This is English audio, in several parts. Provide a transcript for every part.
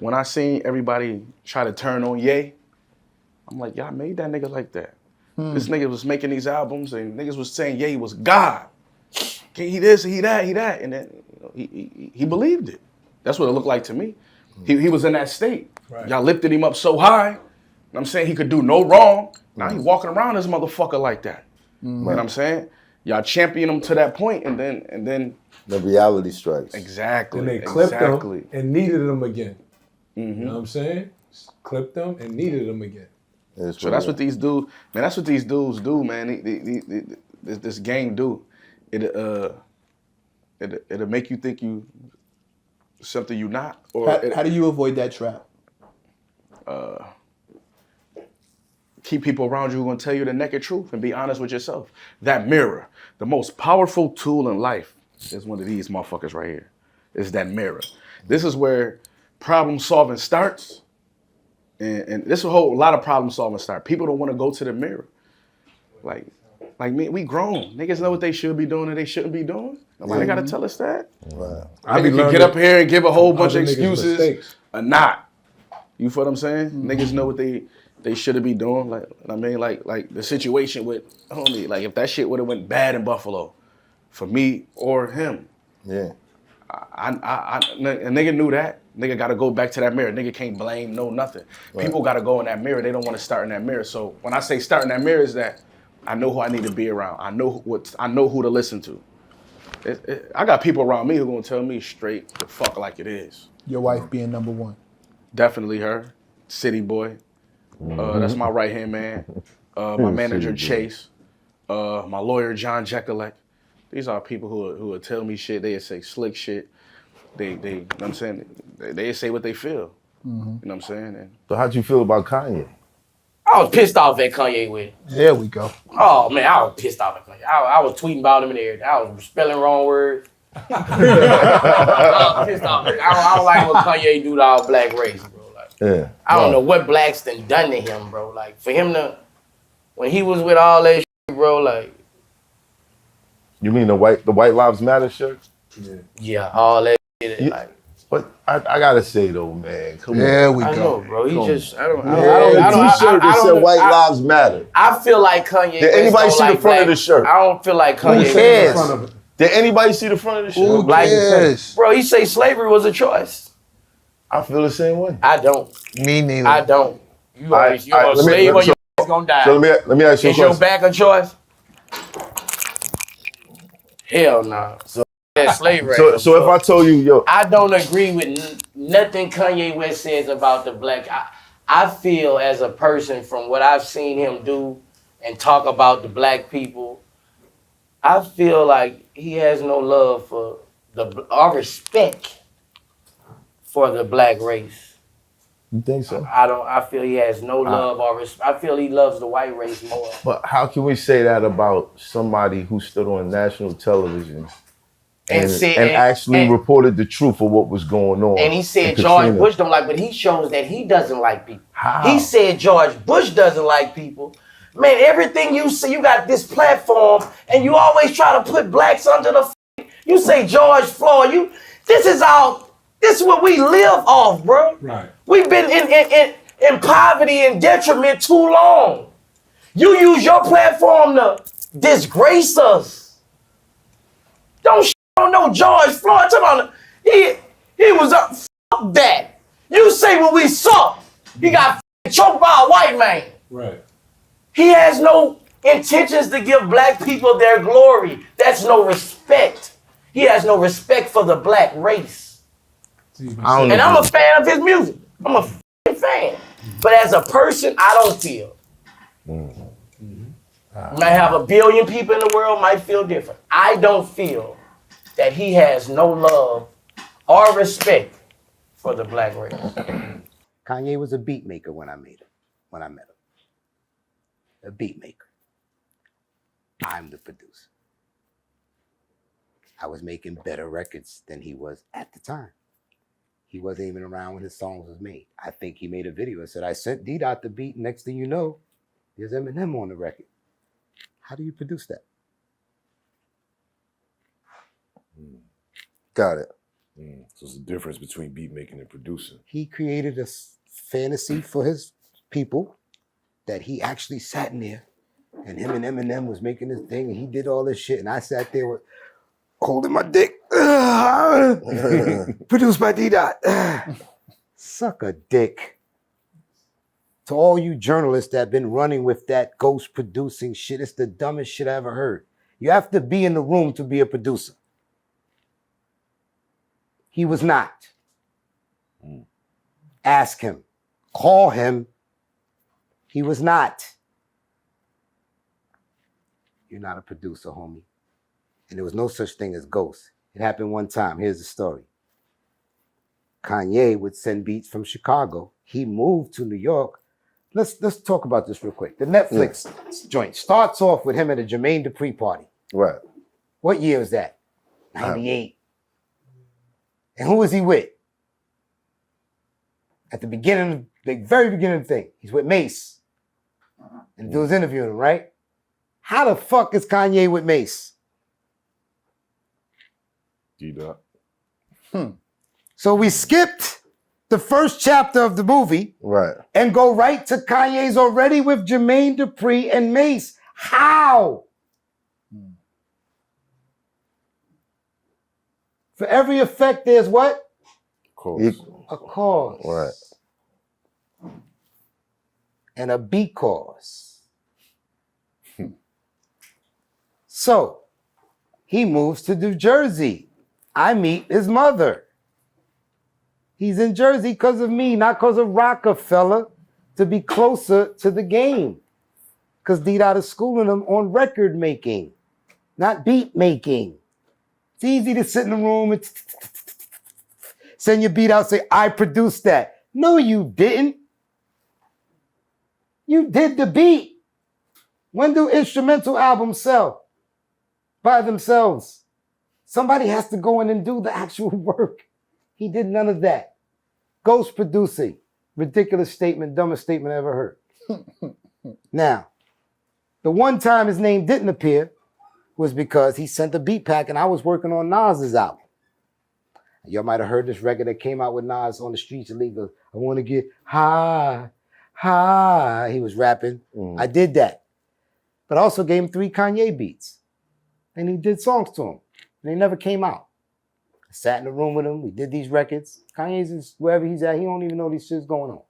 when I seen everybody try to turn on Ye, I'm like, y'all made that nigga like that. This nigga was making these albums and niggas was saying Ye was God. He this, he that, and then he believed it. That's what it looked like to me. He was in that state. Right. Y'all lifted him up so high. I'm saying he could do no wrong. Now he walking around this motherfucker like that. You know what I'm saying? Y'all champion him to that point, and then the reality strikes. Exactly. And they clipped him and needed him again. You know what I'm saying? Clipped them and needed them again. So that's what these dudes, man. That's what these dudes do, man. This game do. It'll make you think you something you not. Or how do you avoid that trap? Keep people around you who are gonna tell you the naked truth and be honest with yourself. That mirror, the most powerful tool in life, is one of these motherfuckers right here. Is that mirror. This is where problem solving starts. And this is a whole lot of problem solving start. People don't want to go to the mirror. Like me, we grown. Niggas know what they should be doing and they shouldn't be doing. Nobody gotta tell us that. Wow. Niggas can get up here and give a whole bunch of excuses or not. You feel what I'm saying? Niggas know what they should be doing. Like the situation with homie. Like if that shit would have went bad in Buffalo, for me or him. Yeah. A nigga knew that. Nigga gotta go back to that mirror. Nigga can't blame nothing. Right. People gotta go in that mirror. They don't want to start in that mirror. So when I say start in that mirror, is that I know who I need to be around. I know who to listen to. I got people around me who gonna tell me straight the fuck like it is. Your wife being number one. Definitely her. City boy. That's my right hand man. My manager Chase. My lawyer John Jekyllek. These are people who will tell me shit. They say slick shit. They you know what I'm saying? They say what they feel. You know what I'm saying? So how'd you feel about Kanye? I was pissed off at Kanye West. There we go. Oh man, I was pissed off at Kanye. I was tweeting about him and everything. I was spelling wrong words. I was pissed off. I don't like what Kanye do to our black race, bro. Like, I don't know what blacks done to him, bro. Like for him to, when he was with all that shit, bro, like. You mean the White Lives Matter shirt? Yeah, all that shit. Like, but I gotta say though, man, come on. There we go. I know, bro. He just, I don't T-shirt that said White Lives Matter. I feel like Kanye. Did anybody see the front of the shirt? I don't feel like Kanye. Who cares? Did anybody see the front of the shirt? Who cares? Bro, he say slavery was a choice. I feel the same way. I don't. Me neither. I don't. You're a slave or your ass gonna die. So let me ask you a question. Is your back a choice? Hell no. Nah. So that's slavery. So if I told you, yo, I don't agree with nothing Kanye West says about the black. I feel as a person from what I've seen him do and talk about the black people, I feel like he has no love for or respect for the black race. You think so? I feel he has no love or respect. I feel he loves the white race more. But how can we say that about somebody who stood on national television and actually reported the truth of what was going on? And he said George Bush don't like, but he shows that he doesn't like people. How? He said George Bush doesn't like people. Man, everything you see, you got this platform, and you always try to put blacks under the. You say George Floyd. This is what we live off, bro. Right. We've been in poverty and detriment too long. You use your platform to disgrace us. Don't on no George Floyd. He was up. Fuck that. You say what we saw. He got choked by a white man. Right. He has no intentions to give black people their glory. That's no respect. He has no respect for the black race. And I'm a fan of his music. I'm a fan. But as a person, I don't feel. Might have a billion people in the world, might feel different. I don't feel that he has no love or respect for the black race. Kanye was a beat maker when I met him. A beat maker. I'm the producer. I was making better records than he was at the time. He wasn't even around when his songs was made. I think he made a video and said, I sent D.Dot the beat. Next thing you know, there's Eminem on the record. How do you produce that? Got it. So it's the difference between beat making and producing. He created a fantasy for his people that he actually sat in there and him and Eminem was making this thing and he did all this shit and I sat there with holding my dick. Produced by D.Dot. Suck a dick. To all you journalists that have been running with that ghost producing shit, it's the dumbest shit I ever heard. You have to be in the room to be a producer. He was not. Ask him. Call him. He was not. You're not a producer, homie. And there was no such thing as ghosts. It happened one time. Here's the story. Kanye would send beats from Chicago. He moved to New York. Let's talk about this real quick. The Netflix joint starts off with him at a Jermaine Dupri party. Right. What year was that? 98. And who was he with? At the beginning, the very beginning of the thing, he's with Mace. And the dude's interviewing him, right? How the fuck is Kanye with Mace? D.Dot. So we skipped the first chapter of the movie Right. and go right to Kanye's already with Jermaine Dupri and Mace. How? For every effect, there's what? Cause. A cause. Right. And a because. So, he moves to New Jersey. I meet his mother. He's in Jersey because of me, not because of Rockefeller, to be closer to the game. Because D.Dot is schooling him on record making, not beat making. It's easy to sit in the room and send your beat out, say, I produced that. No, you didn't. You did the beat. When do instrumental albums sell? By themselves. Somebody has to go in and do the actual work. He did none of that. Ghost producing. Ridiculous statement, dumbest statement I ever heard. Now, the one time his name didn't appear was because he sent a beat pack and I was working on Nas's album. Y'all might have heard this record that came out with Nas on the streets illegal. I want to get high, high. He was rapping. I did that. But I also gave him 3 Kanye beats. And he did songs to him. And they never came out. I sat in the room with him. We did these records. Kanye's is wherever he's at. He don't even know these shit's going on.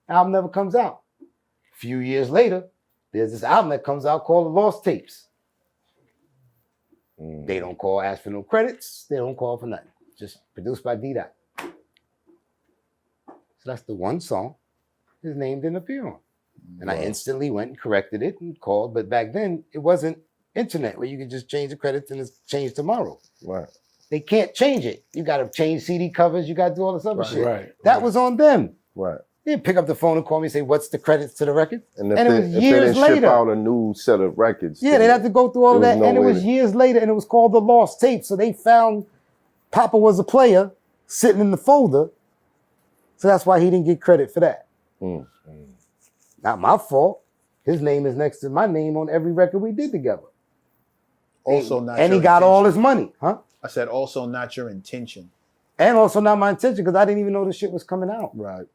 Album never comes out. A few years later, there's this album that comes out called The Lost Tapes. They don't ask for no credits. They don't call for nothing. Just produced by D.Dot. So that's the one song his name didn't appear on. And I instantly went and corrected it and called. But back then, it wasn't internet where you could just change the credits and it's changed tomorrow. Right. They can't change it. You got to change CD covers. You got to do all this other shit. Right. That was on them. Right. They didn't pick up the phone and call me and say, what's the credits to the record? And if it they, was if years they didn't later. ship out a new set of records. Yeah, they'd have to go through all of that. no And it way was years later, and it was called The Lost Tape. So they found Papa Was a Player sitting in the folder. So that's why he didn't get credit for that. Not my fault. His name is next to my name on every record we did together. Also not And your he got intention. all his money, huh? I said also not your intention. And also not my intention because I didn't even know this shit was coming out. Right.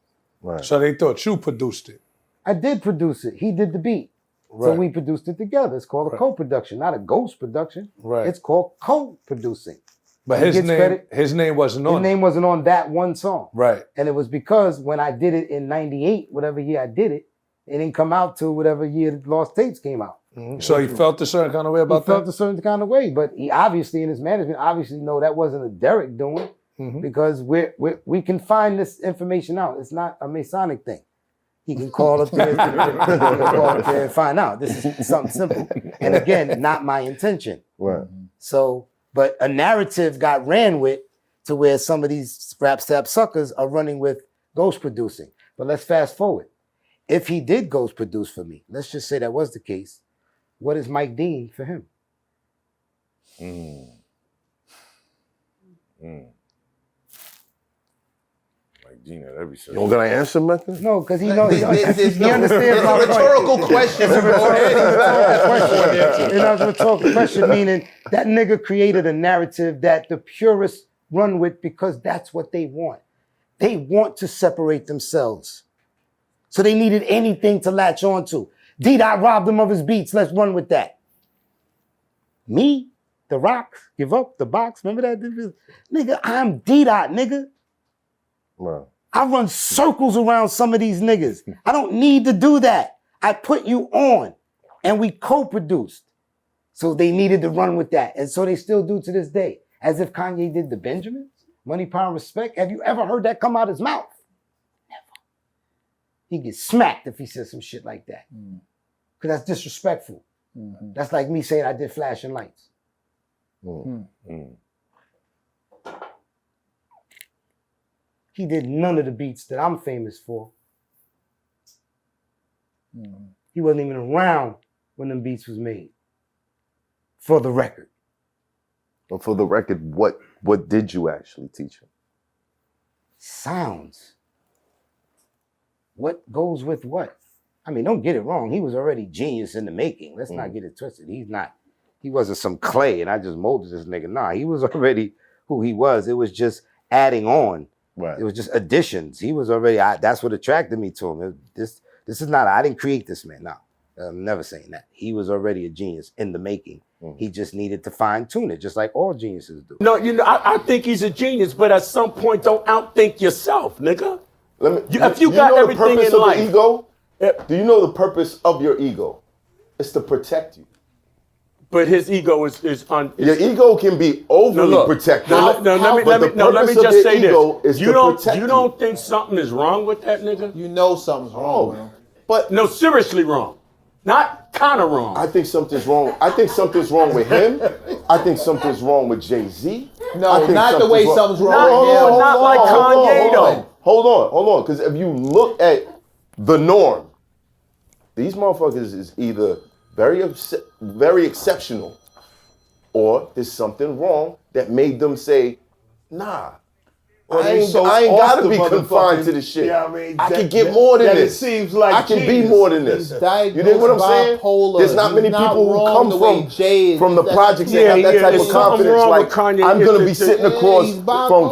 Right. So they thought you produced it. I did produce it. He did the beat. So Right. we produced it together. It's called a co-production, not a ghost production. Right. It's called co-producing. But He his gets name, credit. his name wasn't on His it. name wasn't on that one song. Right. And it was because when I did it in 98, whatever year I did it, it didn't come out till whatever year Lost Tapes came out. So he felt a certain kind of way He about felt that? a certain kind of way, but he obviously in his management obviously know that wasn't a Derek doing because we can find this information out. It's not a Masonic thing. He can call up there, and find out. This is something simple. And again, not my intention. Right. So, but a narrative got ran with to where some of these rap stab suckers are running with ghost producing. But let's fast forward. If he did ghost produce for me, let's just say that was the case, what is Mike Dean for him? Like Gina, every You don't got an answer, Mecca? No, because he knows. He understands It's a my point. rhetorical question. You know, it's a rhetorical question, meaning that nigga created a narrative that the purists run with because that's what they want. They want to separate themselves. So they needed anything to latch on to. D.Dot robbed him of his beats. Let's run with that. Me, the Rocks, give up the box. Remember that? Nigga, I'm D.Dot, nigga. Wow. I run circles around some of these niggas. I don't need to do that. I put you on and we co-produced. So they needed to run with that. And so they still do to this day. As if Kanye did the Benjamins, money, power, respect. Have you ever heard that come out his mouth? Never. He gets smacked if he says some shit like that. Because that's disrespectful. Mm-hmm. That's like me saying I did flashing lights. He did none of the beats that I'm famous for. He wasn't even around when them beats was made. For the record. But for the record, what did you actually teach him? Sounds. What goes with what? I mean, don't get it wrong. He was already genius in the making. Let's not get it twisted. He wasn't some clay and I just molded this nigga. Nah, he was already who he was. It was just adding on. Right. It was just additions. He was already, that's what attracted me to him. This is not, I didn't create this man. No, I'm never saying that. He was already a genius in the making. He just needed to fine tune it, just like all geniuses do. No, I think he's a genius, but at some point, don't outthink yourself, nigga. If you got everything in life. Ego? Do you know the purpose of your ego? It's to protect you. But his ego is your ego can be overly protected. Let me just say this. You don't think something is wrong with that nigga? You know something's wrong with him. But no, seriously wrong. Not kind of wrong. I think something's wrong. I think something's wrong with him. I think something's wrong with Jay-Z. No, not the way something's wrong with him. Not like Kanye though. Hold on. Because if you look at the norm, these motherfuckers is either very exceptional, or there's something wrong that made them say, nah, I ain't gotta be confined to the shit. Yeah, I mean, I can get more than this. It seems like I can be more than this. You dig what I'm saying? There's not many people who come from the projects that have that type of confidence. Like, I'm gonna be sitting across from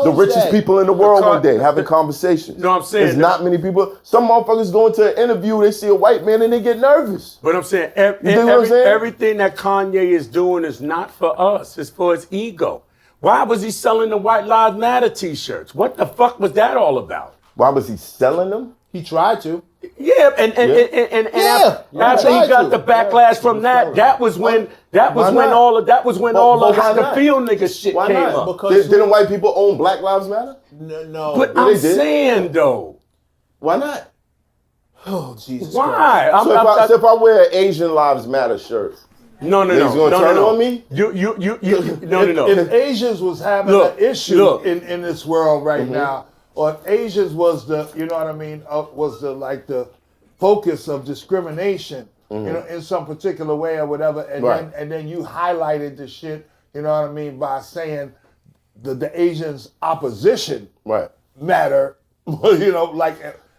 the richest people in the world one day having conversations. No, I'm saying there's not many people. Some motherfuckers go into an interview, they see a white man and they get nervous. But I'm saying everything that Kanye is doing is not for us. It's for his ego. Why was he selling the White Lives Matter t-shirts? What the fuck was that all about? Why was he selling them? He tried to. Yeah, and after he got the backlash from that was when all the how to feel nigga shit came up. Because didn't white people own Black Lives Matter? No. But I'm saying though. Why not? Oh, Jesus Why? Christ. So if I wear an Asian Lives Matter shirt, No. He's gonna turn on me? No. If Asians was having an issue in this world right now, or if Asians was the, you know what I mean, was the like the focus of discrimination, you know, in some particular way or whatever, and then you highlighted the shit, you know what I mean, by saying the Asians' opposition matter, you know, like.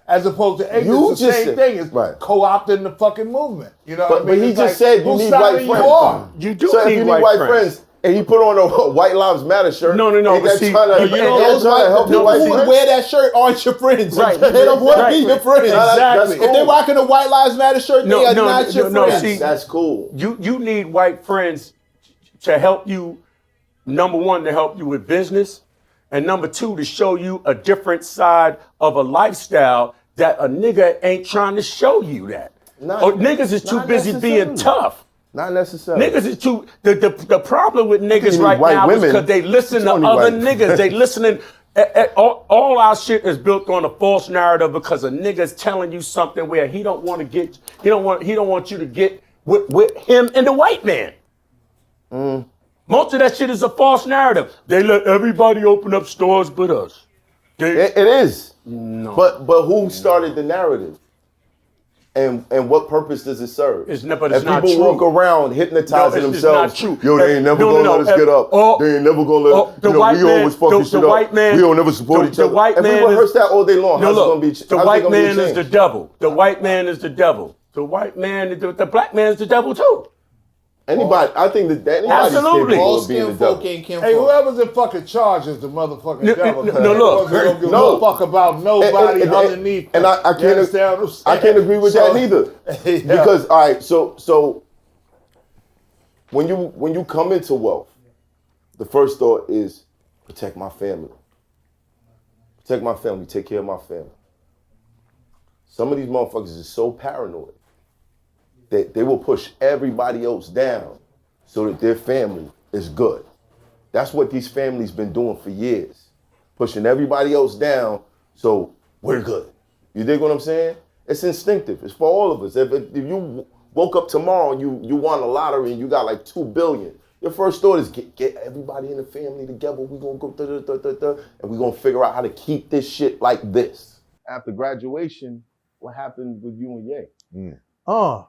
As opposed to Asians, the same thing is co-opting the fucking movement. You know what I mean? But he just said you need white friends. You do so if you need white friends, and he put on a White Lives Matter shirt. No. But see, those who would wear that shirt aren't your friends. Right. They don't want to be your friends. Exactly. If they're rocking a White Lives Matter shirt, they are not your friends. See, that's cool. You need white friends to help you. Number one, to help you with business. And number two, to show you a different side of a lifestyle that a nigga ain't trying to show you that. Niggas is too busy being tough. Not necessarily. Niggas is too, the problem with niggas right now is because they listen to other niggas. They listening, all our shit is built on a false narrative because a nigga's telling you something where he don't want you to get with him and the white man. Most of that shit is a false narrative. They let everybody open up stores but us. It is. No. But who started the narrative? And what purpose does it serve? It's not true. People walk around hypnotizing themselves. It's not true. Yo, they ain't never gonna let us get up. They ain't never gonna let we always fucking shit up. We don't never support each other. If we rehearse that all day long, how's it gonna be? The white man is the devil. The white man is the devil. The white man, the black man is the devil too. Anybody, I think that anybody's Absolutely. capable All of being the skin folk devil. ain't kin Hey, folk. whoever's in fucking charge is the motherfucking devil. No, look. They don't give No. a fuck about nobody underneath. And I You can't, understand what I'm saying? I can't agree with that neither. Yeah. Because all right, so when you come into wealth, the first thought is protect my family. Protect my family, take care of my family. Some of these motherfuckers is so paranoid that they will push everybody else down so that their family is good. That's what these families been doing for years. Pushing everybody else down so we're good. You dig what I'm saying? It's instinctive. It's for all of us. If you woke up tomorrow and you won a lottery and you got like $2 billion, your first thought is get everybody in the family together. We're going to go and we're going to figure out how to keep this shit like this. After graduation, what happened with you and Ye?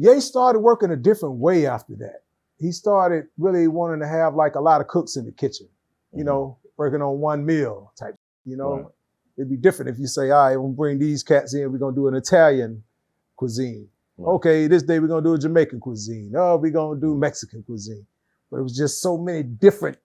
Ye started working a different way after that. He started really wanting to have like a lot of cooks in the kitchen, you know, working on one meal type, you know. Right. It'd be different if you say, all right, we'll bring these cats in, we're gonna do an Italian cuisine. Right. Okay, this day we're gonna do a Jamaican cuisine. Oh, we're gonna do Mexican cuisine. But it was just so many different,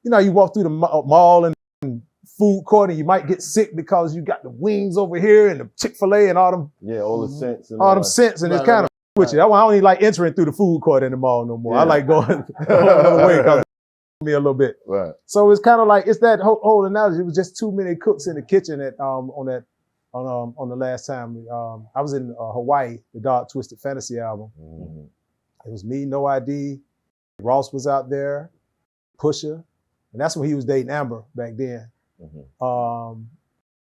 you know, you walk through the mall and food court and you might get sick because you got the wings over here and the Chick-fil-A and all them. Yeah, all the scents. And all them scents and it's kind of with you. I don't even like entering through the food court in the mall no more. Yeah. I like going another way because it me a little bit. Right. So it's kind of like, it's that whole analogy. It was just too many cooks in the kitchen at on the last time. I was in Hawaii, the Dark Twisted Fantasy album. Mm-hmm. It was me, No ID. Ross was out there, Pusha, and that's when he was dating Amber back then. Mm-hmm.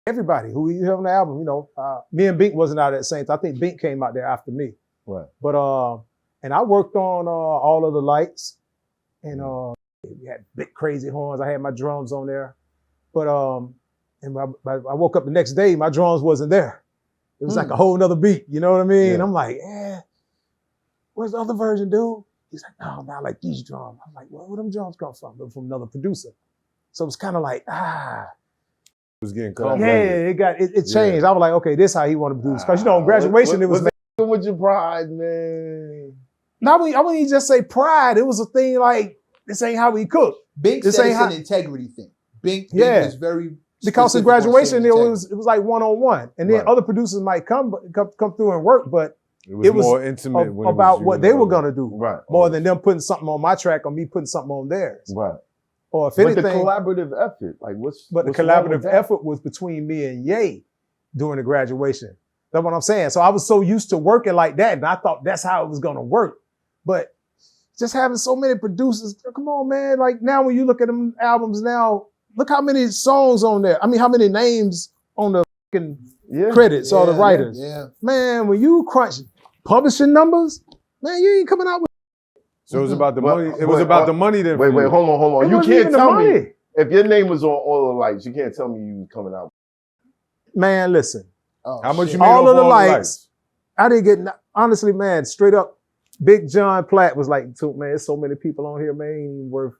Everybody who you have on the album, you know, me and Bink wasn't out at the same time. I think Bink came out there after me. Right. But and I worked on all of the lights, and we had big crazy horns. I had my drums on there, but and I woke up the next day, my drums wasn't there. It was like a whole nother beat. You know what I mean? Yeah. I'm like, where's the other version, dude? He's like, no, man, I like these drums. I'm like, where them drums come from? They're from another producer. So it was kind of like, It was getting caught. Yeah, it changed. I was like, okay, this is how he wanted to do this. Because, you know, on graduation, it was... With your pride, man. I wouldn't even just say pride. It was a thing like, this ain't how we cook. Bink said it's an integrity thing. Bink is very... Because in graduation, it was like one-on-one. And then other producers might come through and work, but it was more intimate about what they were going to do. Right. More than them putting something on my track or me putting something on theirs. Right. Or if anything, the collaborative effort, like the collaborative effort was between me and Ye during the graduation. That's what I'm saying. So I was so used to working like that, and I thought that's how it was gonna work. But just having so many producers, come on, man. Like now, when you look at them albums now, look how many songs on there. I mean, how many names on the credits or the writers. Yeah. Man, when you crunch publishing numbers, man, you ain't coming out with. So it was about the money. It was about the money then. Wait, hold on. You can't tell me if your name was on all the lights. You can't tell me you was coming out. Man, listen. How much you made all of the lights? I didn't get, honestly, man, straight up. Big John Platt was like, man, there's so many people on here, man, ain't worth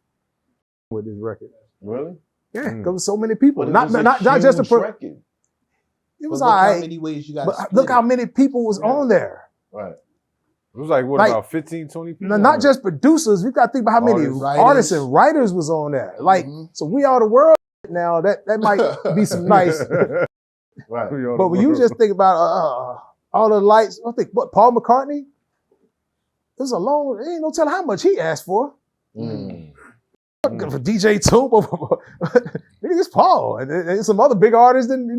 with this record. Really? Yeah, because so many people. Not just a record. It was all right. How many ways you got? But look how many people was on there. Right. It was like, about 15, 20 people? Not just producers. You got to think about how many artists and writers was on there. Like, so we are the world now. That might be some nice. Right. But when you just think about all the lights, I think, Paul McCartney? It was there ain't no telling how much he asked for. For DJ Toomp, it's Paul. And some other big artists than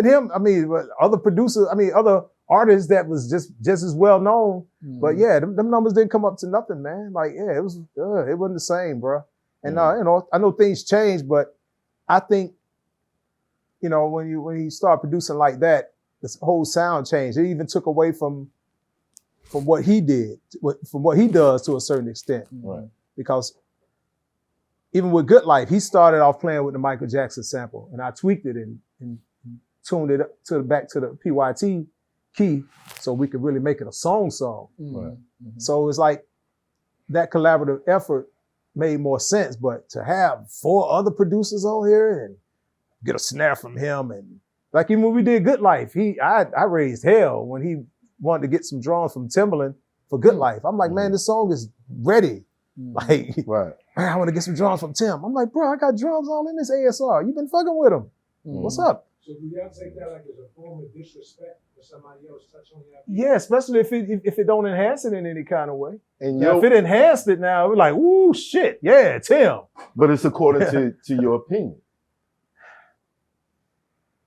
him. I mean, other producers, other artists that was just as well known. But yeah, them numbers didn't come up to nothing, man. Like, yeah, it wasn't the same, bro. And I know things change, but I think, when you start producing like that, this whole sound changed. It even took away from what he did, from what he does to a certain extent. Right. Because even with Good Life, he started off playing with the Michael Jackson sample, and I tweaked it and tuned it up back to the PYT key so we could really make it a song. Right. So it's like that collaborative effort made more sense, but to have 4 other producers on here and get a snare from him, and like even when we did Good Life, I raised hell when he wanted to get some drums from Timbaland for Good Life. I'm like, man, this song is ready. Like, right. Man, I want to get some drums from Tim. I'm like, bro, I got drums all in this ASR. You've been fucking with them. What's up? So do y'all take that like as a form of disrespect for somebody else touch on y'all? Yeah, especially if it don't enhance it in any kind of way. And now, if it enhanced it now, we're like, ooh, shit, yeah, Tim. But it's according to your opinion.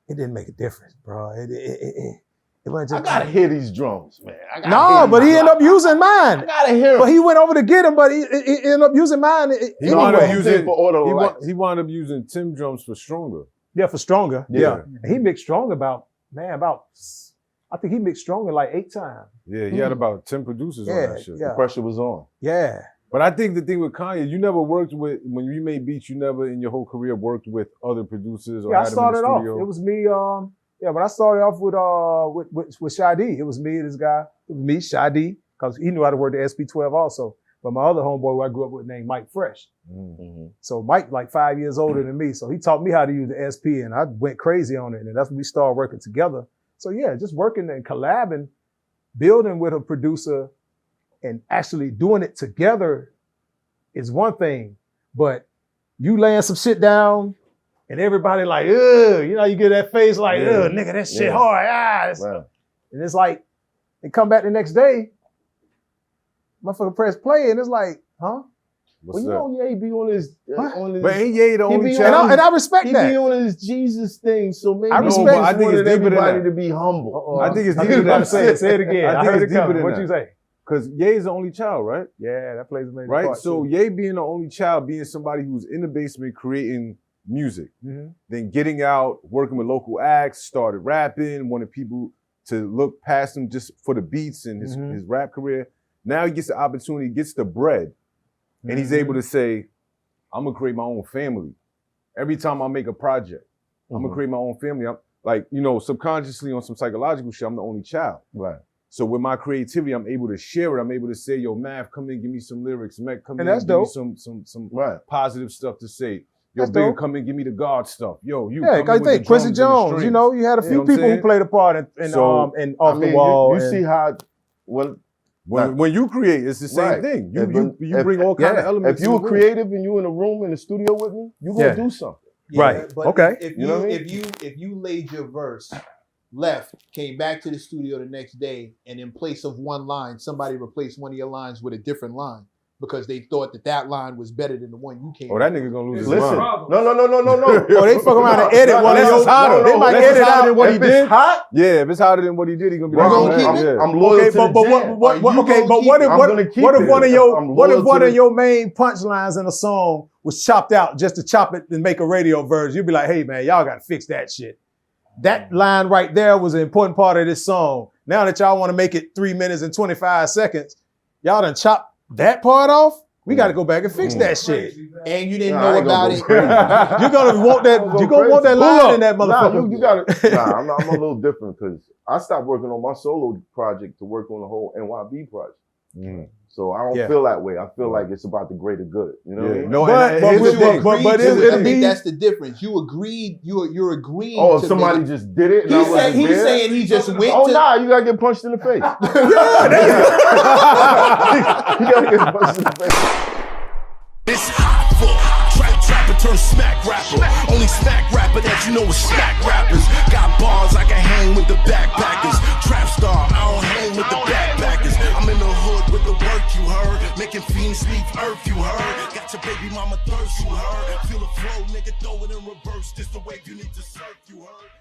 It didn't make a difference, bro. It wasn't just, I gotta hear these drums, man. No, but he ended up using mine. I gotta hear them. But he went over to get them, but he ended up using mine. He wound up using Tim drums for Stronger. Yeah, for Stronger. Yeah. And he mixed Stronger I think he mixed Stronger like 8 times. Yeah, he had about 10 producers on that shit. The pressure was on. Yeah. But I think the thing with Kanye, you never worked with, when you made beats, you never in your whole career worked with other producers or had them in the started off. studio. It was me, when I started off with Shadi, it was me and this guy. It was me, Shadi, because he knew how to work the SP12 also. But my other homeboy who I grew up with named Mike Fresh. Mm-hmm. So Mike, like 5 years older than me. So he taught me how to use the SP and I went crazy on it. And that's when we started working together. So yeah, just working and collabing, building with a producer and actually doing it together is one thing. But you laying some shit down and everybody like, ugh, you get that face like, ugh, nigga, that shit hard. Right. And it's like, and come back the next day, motherfucker press play and it's like, huh? Well, you know Ye be on his, but ain't Ye the only child? And I respect that. He be on his Jesus thing, so maybe I respect I think it's everybody to be humble. I think it's deeper than that. Say it again. I heard it coming. What you say? Because Ye is the only child, right? Yeah, that plays a major part. Right? So Ye being the only child, being somebody who's in the basement creating music, then getting out, working with local acts, started rapping, wanted people to look past him just for the beats and his rap career. Now he gets the opportunity, gets the bread, and he's able to say, I'm gonna create my own family. Every time I make a project, I'm gonna create my own family. I'm like, subconsciously on some psychological shit, I'm the only child. Right. So with my creativity, I'm able to share it. I'm able to say, yo, Mav, come in, give me some lyrics. Mac, come in, give me some positive stuff to say. Yo, Bigger, come in, give me the God stuff. Yo, you come in with the Quincy Jones, you had a few people who played a part in Off the Wall. You see how when you create, it's the same thing. You bring all kind of elements. If you were creative and you in a room in the studio with me, you gonna do something. Yeah, right. But okay. If you laid your verse, left, came back to the studio the next day, and in place of one line, somebody replaced one of your lines with a different line because they thought that line was better than the one you came. Oh, that nigga gonna lose his mind. No. Oh, they fuck around and edit one of yours. They might edit out than what he did. Hot? Yeah, if it's hotter than what he did, he gonna be I'm loyal to the what if one of your main punchlines in a song was chopped out just to chop it and make a radio version? You'd be like, hey man, y'all gotta fix that shit. That line right there was an important part of this song. Now that y'all want to make it 3 minutes and 25 seconds, y'all done chopped that part off. We got to go back and fix that shit. And you didn't know about it. You're gonna want that. You're gonna want that line in that motherfucker. You gotta. I'm a little different because I stopped working on my solo project to work on the whole NYB project. So I don't feel that way. I feel like it's about the greater good. You know what I mean? No, I think that's the difference. You agreed. You're agreeing. Oh, if somebody just did it. He's saying he just went. Oh, nah, you gotta get punched in the face. You gotta get punched in the face. It's hot trapper turn smack rapper. Only smack rapper that you know is smack rappers. Got bars I can hang with the backpackers. Trap star, I don't hang with the backpackers. I'm in the hood with the work you heard. Making fiends leave earth you heard. Got your baby mama thirst you heard. Feel the flow, nigga, throw it in reverse. This the wave you need to surf you heard.